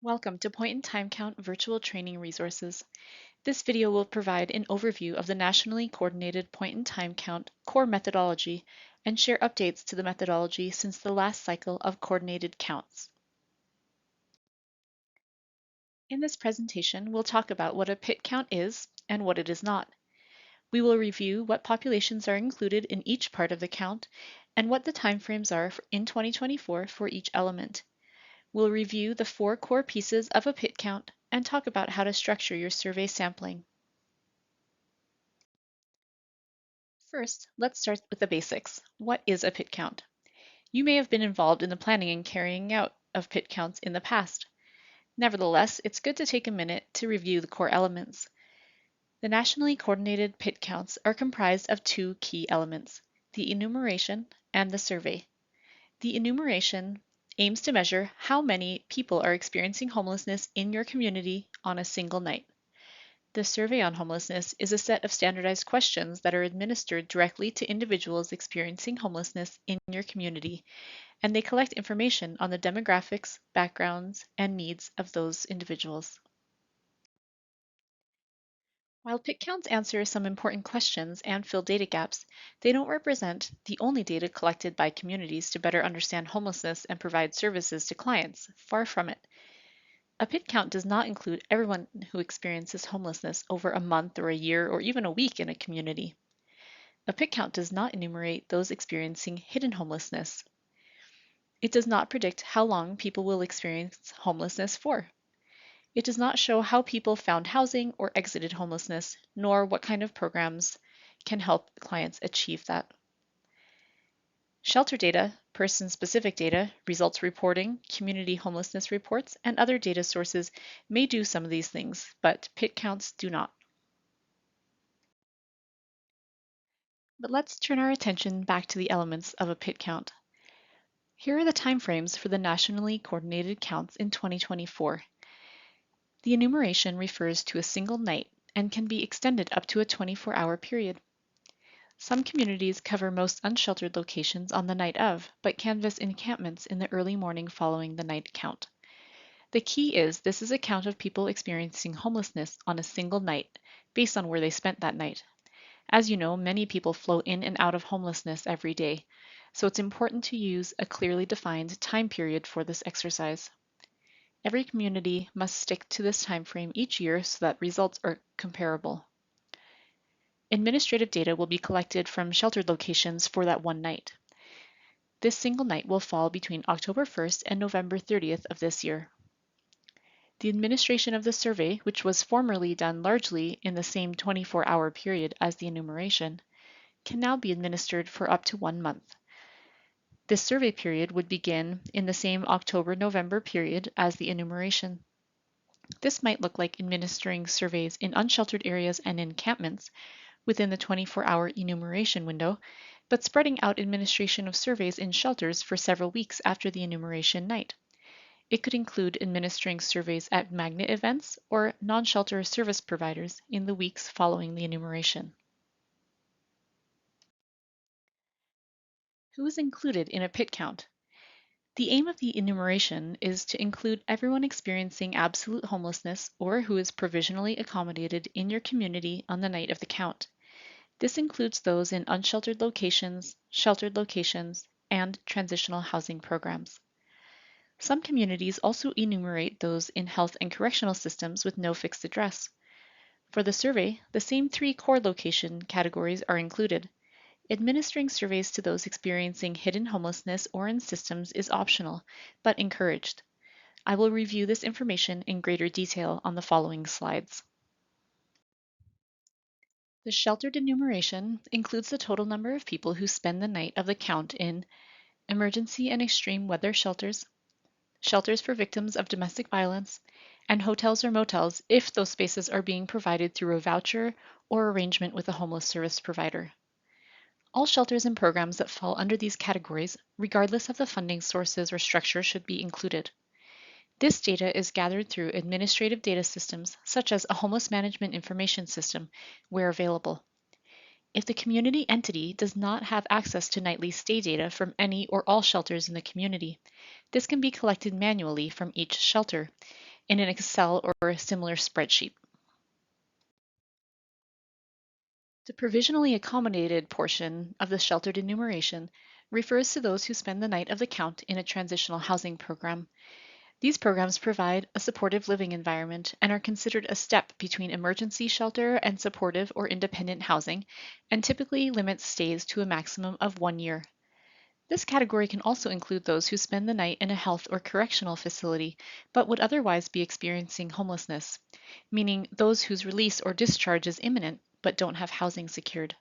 Welcome to Point in Time Count Virtual Training Resources. This video will provide an overview of the Nationally Coordinated Point in Time Count core methodology and share updates to the methodology since the last cycle of coordinated counts. In this presentation, we'll talk about what a PiT count is and what it is not. We will review what populations are included in each part of the count and what the timeframes are in 2024 for each element. We'll review the 4 core pieces of a PiT count and talk about how to structure your survey sampling. First, let's start with the basics. What is a PiT count? You may have been involved in the planning and carrying out of PiT counts in the past. Nevertheless, it's good to take a minute to review the core elements. The nationally coordinated PiT counts are comprised of 2 key elements, the enumeration and the survey. The enumeration aims to measure how many people are experiencing homelessness in your community on a single night. The Survey on Homelessness is a set of standardized questions that are administered directly to individuals experiencing homelessness in your community, and they collect information on the demographics, backgrounds, and needs of those individuals. While PIT counts answer some important questions and fill data gaps, they don't represent the only data collected by communities to better understand homelessness and provide services to clients. Far from it. A PIT count does not include everyone who experiences homelessness over a month or a year or even a week in a community. A PIT count does not enumerate those experiencing hidden homelessness. It does not predict how long people will experience homelessness for. It does not show how people found housing or exited homelessness, nor what kind of programs can help clients achieve that. Shelter data, person-specific data, results reporting, community homelessness reports, and other data sources may do some of these things, but PIT counts do not. But let's turn our attention back to the elements of a PIT count. Here are the timeframes for the nationally coordinated counts in 2024. The enumeration refers to a single night and can be extended up to a 24-hour period. Some communities cover most unsheltered locations on the night of, but canvass encampments in the early morning following the night count. The key is this is a count of people experiencing homelessness on a single night, based on where they spent that night. As you know, many people flow in and out of homelessness every day, so it's important to use a clearly defined time period for this exercise. Every community must stick to this time frame each year so that results are comparable. Administrative data will be collected from sheltered locations for that one night. This single night will fall between October 1st and November 30th of this year. The administration of the survey, which was formerly done largely in the same 24-hour period as the enumeration, can now be administered for up to 1 month. This survey period would begin in the same October-November period as the enumeration. This might look like administering surveys in unsheltered areas and encampments within the 24-hour enumeration window, but spreading out administration of surveys in shelters for several weeks after the enumeration night. It could include administering surveys at magnet events or non-shelter service providers in the weeks following the enumeration. Who is included in a PIT count? The aim of the enumeration is to include everyone experiencing absolute homelessness or who is provisionally accommodated in your community on the night of the count. This includes those in unsheltered locations, sheltered locations, and transitional housing programs. Some communities also enumerate those in health and correctional systems with no fixed address. For the survey, the same 3 core location categories are included. Administering surveys to those experiencing hidden homelessness or in systems is optional, but encouraged. I will review this information in greater detail on the following slides. The sheltered enumeration includes the total number of people who spend the night of the count in emergency and extreme weather shelters, shelters for victims of domestic violence, and hotels or motels if those spaces are being provided through a voucher or arrangement with a homeless service provider. All shelters and programs that fall under these categories, regardless of the funding sources or structure, should be included. This data is gathered through administrative data systems, such as a homeless management information system, where available. If the community entity does not have access to nightly stay data from any or all shelters in the community, this can be collected manually from each shelter, in an Excel or a similar spreadsheet. The provisionally accommodated portion of the sheltered enumeration refers to those who spend the night of the count in a transitional housing program. These programs provide a supportive living environment and are considered a step between emergency shelter and supportive or independent housing, and typically limit stays to a maximum of 1 year. This category can also include those who spend the night in a health or correctional facility but would otherwise be experiencing homelessness, meaning those whose release or discharge is imminent but don't have housing secured.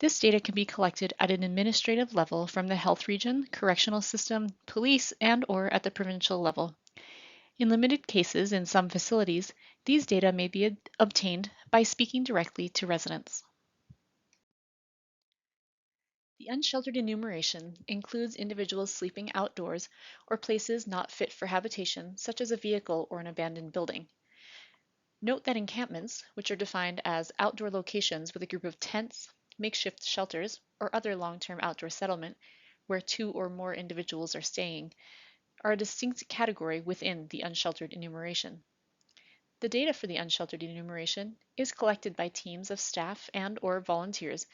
This data can be collected at an administrative level from the health region, correctional system, police, and/or at the provincial level. In limited cases in some facilities, these data may be obtained by speaking directly to residents. The unsheltered enumeration includes individuals sleeping outdoors or places not fit for habitation, such as a vehicle or an abandoned building. Note that encampments, which are defined as outdoor locations with a group of tents, makeshift shelters, or other long-term outdoor settlement where 2 or more individuals are staying, are a distinct category within the unsheltered enumeration. The data for the unsheltered enumeration is collected by teams of staff and/or volunteers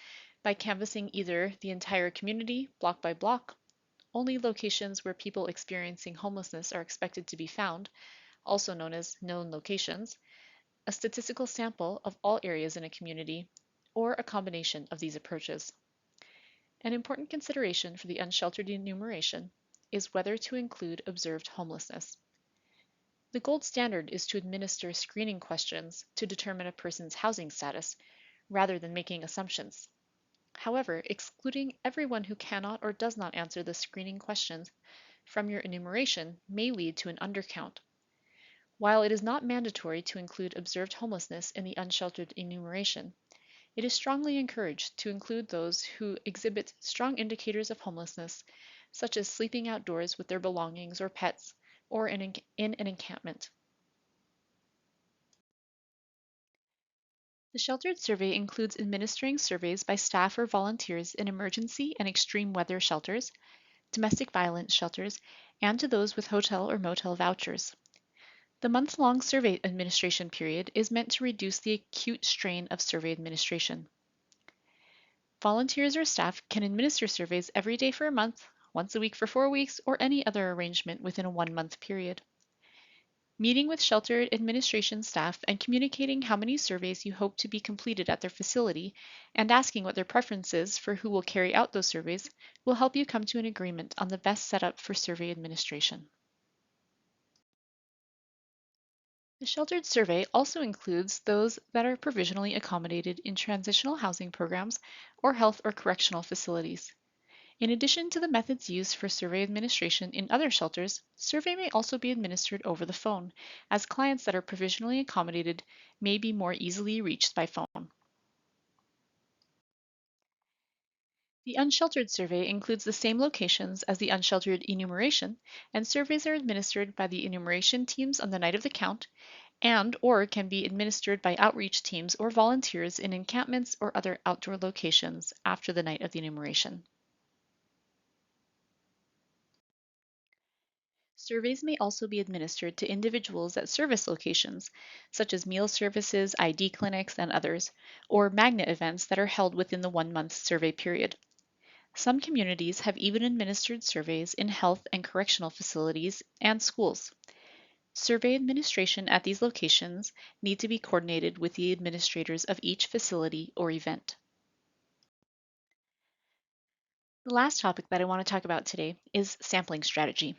by canvassing either the entire community, block by block, only locations where people experiencing homelessness are expected to be found, also known as known locations, a statistical sample of all areas in a community, or a combination of these approaches. An important consideration for the unsheltered enumeration is whether to include observed homelessness. The gold standard is to administer screening questions to determine a person's housing status, rather than making assumptions. However, excluding everyone who cannot or does not answer the screening questions from your enumeration may lead to an undercount. While it is not mandatory to include observed homelessness in the unsheltered enumeration, it is strongly encouraged to include those who exhibit strong indicators of homelessness, such as sleeping outdoors with their belongings or pets, or in an encampment. The sheltered survey includes administering surveys by staff or volunteers in emergency and extreme weather shelters, domestic violence shelters, and to those with hotel or motel vouchers. The month-long survey administration period is meant to reduce the acute strain of survey administration. Volunteers or staff can administer surveys every day for a month, once a week for 4 weeks, or any other arrangement within a 1-month period. Meeting with shelter administration staff and communicating how many surveys you hope to be completed at their facility and asking what their preference is for who will carry out those surveys will help you come to an agreement on the best setup for survey administration. The sheltered survey also includes those that are provisionally accommodated in transitional housing programs or health or correctional facilities. In addition to the methods used for survey administration in other shelters, survey may also be administered over the phone, as clients that are provisionally accommodated may be more easily reached by phone. The unsheltered survey includes the same locations as the unsheltered enumeration, and surveys are administered by the enumeration teams on the night of the count and/or can be administered by outreach teams or volunteers in encampments or other outdoor locations after the night of the enumeration. Surveys may also be administered to individuals at service locations, such as meal services, ID clinics, and others, or magnet events that are held within the 1-month survey period. Some communities have even administered surveys in health and correctional facilities and schools. Survey administration at these locations need to be coordinated with the administrators of each facility or event. The last topic that I want to talk about today is sampling strategy.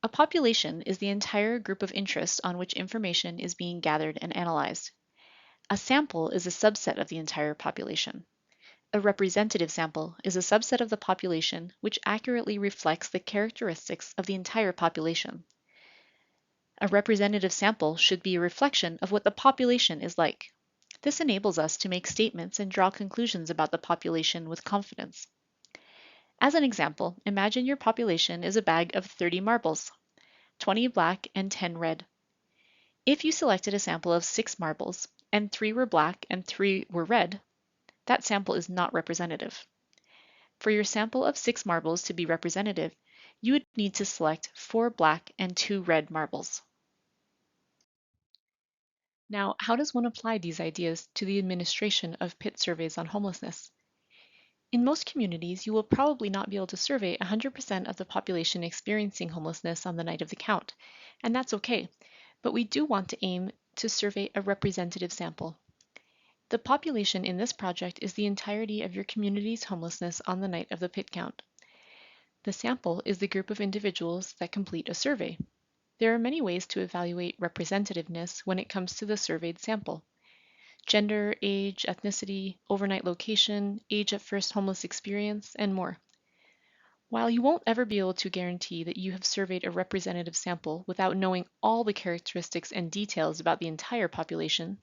A population is the entire group of interest on which information is being gathered and analyzed. A sample is a subset of the entire population. A representative sample is a subset of the population which accurately reflects the characteristics of the entire population. A representative sample should be a reflection of what the population is like. This enables us to make statements and draw conclusions about the population with confidence. As an example, imagine your population is a bag of 30 marbles, 20 black and 10 red. If you selected a sample of 6 marbles and 3 were black and 3 were red, that sample is not representative. For your sample of 6 marbles to be representative, You would need to select 4 black and 2 red marbles. Now, how does one apply these ideas to the administration of PiT surveys on homelessness? In most communities, you will probably not be able to survey 100% of the population experiencing homelessness on the night of the count, and that's okay, but we do want to aim to survey a representative sample. The population in this project is the entirety of your community's homelessness on the night of the PiT count. The sample is the group of individuals that complete a survey. There are many ways to evaluate representativeness when it comes to the surveyed sample: gender, age, ethnicity, overnight location, age at first homeless experience, and more. While you won't ever be able to guarantee that you have surveyed a representative sample without knowing all the characteristics and details about the entire population,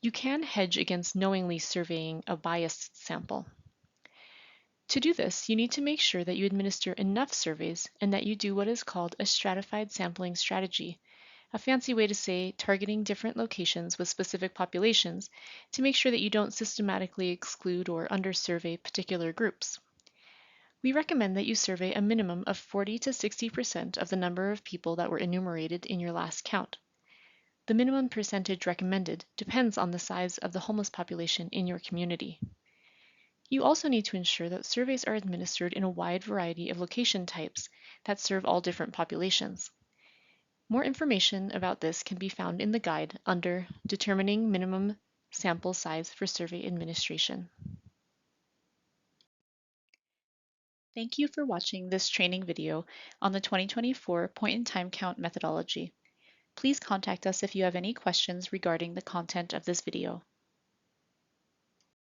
you can hedge against knowingly surveying a biased sample. To do this, you need to make sure that you administer enough surveys and that you do what is called a stratified sampling strategy, a fancy way to say targeting different locations with specific populations to make sure that you don't systematically exclude or undersurvey particular groups. We recommend that you survey a minimum of 40 to 60% of the number of people that were enumerated in your last count. The minimum percentage recommended depends on the size of the homeless population in your community. You also need to ensure that surveys are administered in a wide variety of location types that serve all different populations. More information about this can be found in the guide under Determining Minimum Sample Size for Survey Administration. Thank you for watching this training video on the 2024 point-in-time count methodology. Please contact us if you have any questions regarding the content of this video.